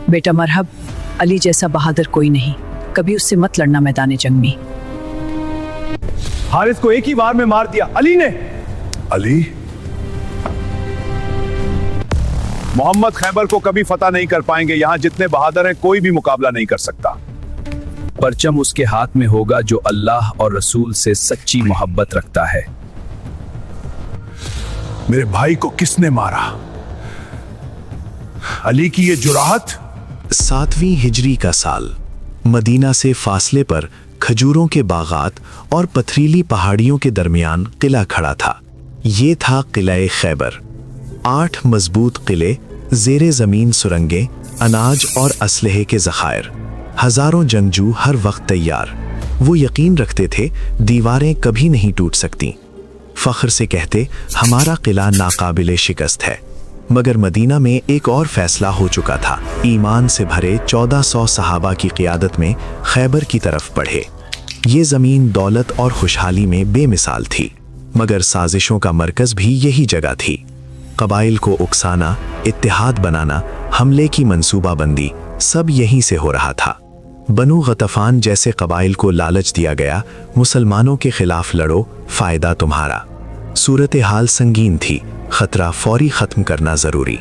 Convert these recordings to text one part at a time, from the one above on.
बेटा मरहब, अली जैसा बहादुर कोई नहीं, कभी उससे मत लड़ना मैदान जंग में। हारिस को एक ही बार में मार दिया अली ने। अली? मोहम्मद खैबर को कभी फतह नहीं कर पाएंगे। यहां जितने बहादुर हैं कोई भी मुकाबला नहीं कर सकता। परचम उसके हाथ में होगा जो अल्लाह और रसूल से सच्ची मोहब्बत रखता है। मेरे भाई को किसने मारा? अली की ये जुराहत। 7वीं हिजरी का साल, मदीना से फासले पर खजूरों के बागात और पथरीली पहाड़ियों के दरमियान किला खड़ा था। ये था किला खैबर। 8 मजबूत किले, ज़ेरे ज़मीन सुरंगें, अनाज और असलहे के ज़खायर, हज़ारों जंगजू हर वक्त तैयार। वो यकीन रखते थे दीवारें कभी नहीं टूट सकती। फ़ख्र से कहते हमारा किला नाकाबिले शिकस्त है। मगर मदीना में एक और फैसला हो चुका था। ईमान से भरे 1400 सहाबा की क़ियादत में खैबर की तरफ बढ़े। ये ज़मीन दौलत और खुशहाली में बेमिसाल थी, मगर साजिशों का मरकज़ भी यही जगह थी। कबाइल को उकसाना, इत्तेहाद बनाना, हमले की मंसूबाबंदी, सब यहीं से हो रहा था। बनु गतफान जैसे कबाइल को लालच दिया गया, मुसलमानों के खिलाफ लड़ो, फ़ायदा तुम्हारा। सूरत हाल संगीन थी, खतरा फौरी ख़त्म करना ज़रूरी।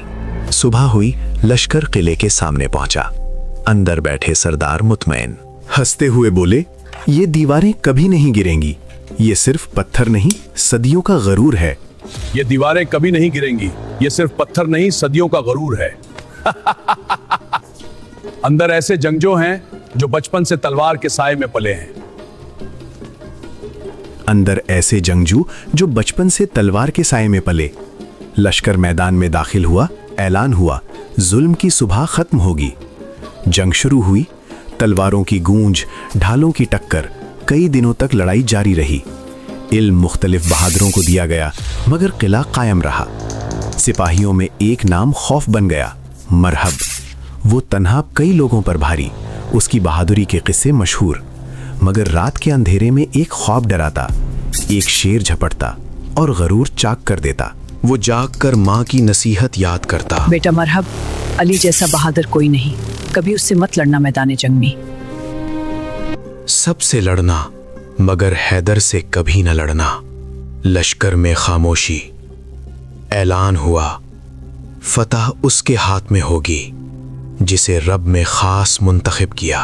सुबह हुई, लश्कर किले के सामने पहुंचा। अंदर बैठे सरदार मुतमईन हंसते हुए बोले, ये दीवारें कभी नहीं गिरेंगी। ये सिर्फ पत्थर नहीं, सदियों का गरूर है। ये दीवारें कभी नहीं गिरेंगी, ये सिर्फ पत्थर नहीं, सदियों का गरूर है। अंदर ऐसे जंगजू हैं जो बचपन से तलवार के साए में पले हैं। अंदर ऐसे जंगजू जो बचपन से तलवार के साए में पले। लश्कर मैदान में दाखिल हुआ, ऐलान हुआ, जुल्म की सुबह खत्म होगी। जंग शुरू हुई, तलवारों की गूंज, ढालों की टक्कर, कई दिनों तक लड़ाई जारी रही। इल्म मुख्तलिफ बहादुरों को दिया गया, मगर किला कायम रहा। सिपाहियों में एक नाम खौफ बन गया, मरहब। वो तन्हा कई लोगों पर भारी, उसकी बहादुरी के किस्से मशहूर। मगर रात के अंधेरे में एक ख्वाब डराता, एक शेर झपटता और गरूर चाक कर देता। वो जाग कर माँ की नसीहत याद करता। बेटा मरहब, अली जैसा बहादुर कोई नहीं, कभी उससे मत लड़ना मैदान जंग में। सबसे लड़ना, मगर हैदर से कभी न लड़ना। लश्कर में खामोशी। ऐलान हुआ, फतह उसके हाथ में होगी जिसे रब में खास मुंतखब किया।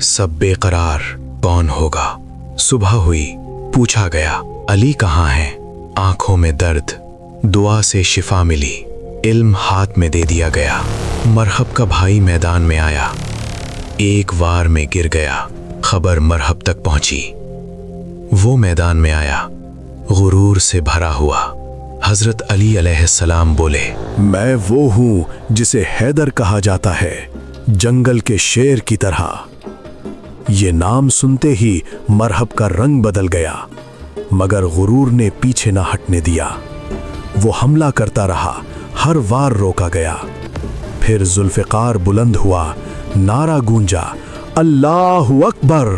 सब बेकरार, कौन होगा? सुबह हुई, पूछा गया, अली कहाँ है? आंखों में दर्द, दुआ से शिफा मिली, इल्म हाथ में दे दिया गया। मरहब का भाई मैदान में आया, एक वार में गिर गया। खबर मरहब तक पहुंची, वो मैदान में आया, गुरूर से भरा हुआ। हजरत अली अलैहिस्सलाम बोले, मैं वो हूं जिसे हैदर कहा जाता है, जंगल के शेर की तरह। ये नाम सुनते ही मरहब का रंग बदल गया, मगर गुरूर ने पीछे ना हटने दिया। वो हमला करता रहा, हर वार रोका गया। फिर जुल्फ़िकार बुलंद हुआ, नारा गूंजा, अल्लाहु अकबर।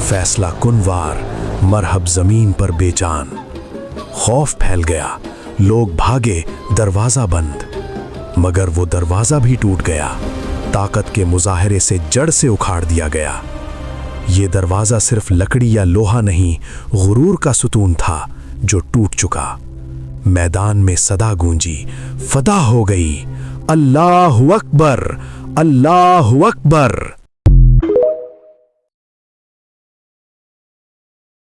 फैसला कुन वार, मरहब जमीन पर बेजान। खौफ फैल गया, लोग भागे, दरवाजा बंद। मगर वो दरवाजा भी टूट गया, ताकत के मुजाहरे से जड़ से उखाड़ दिया गया। ये दरवाजा सिर्फ लकड़ी या लोहा नहीं, गुरूर का सुतून था जो टूट चुका। मैदान में सदा गूंजी, फदा हो गई, अल्लाहु अकबर, अल्लाहु अकबर।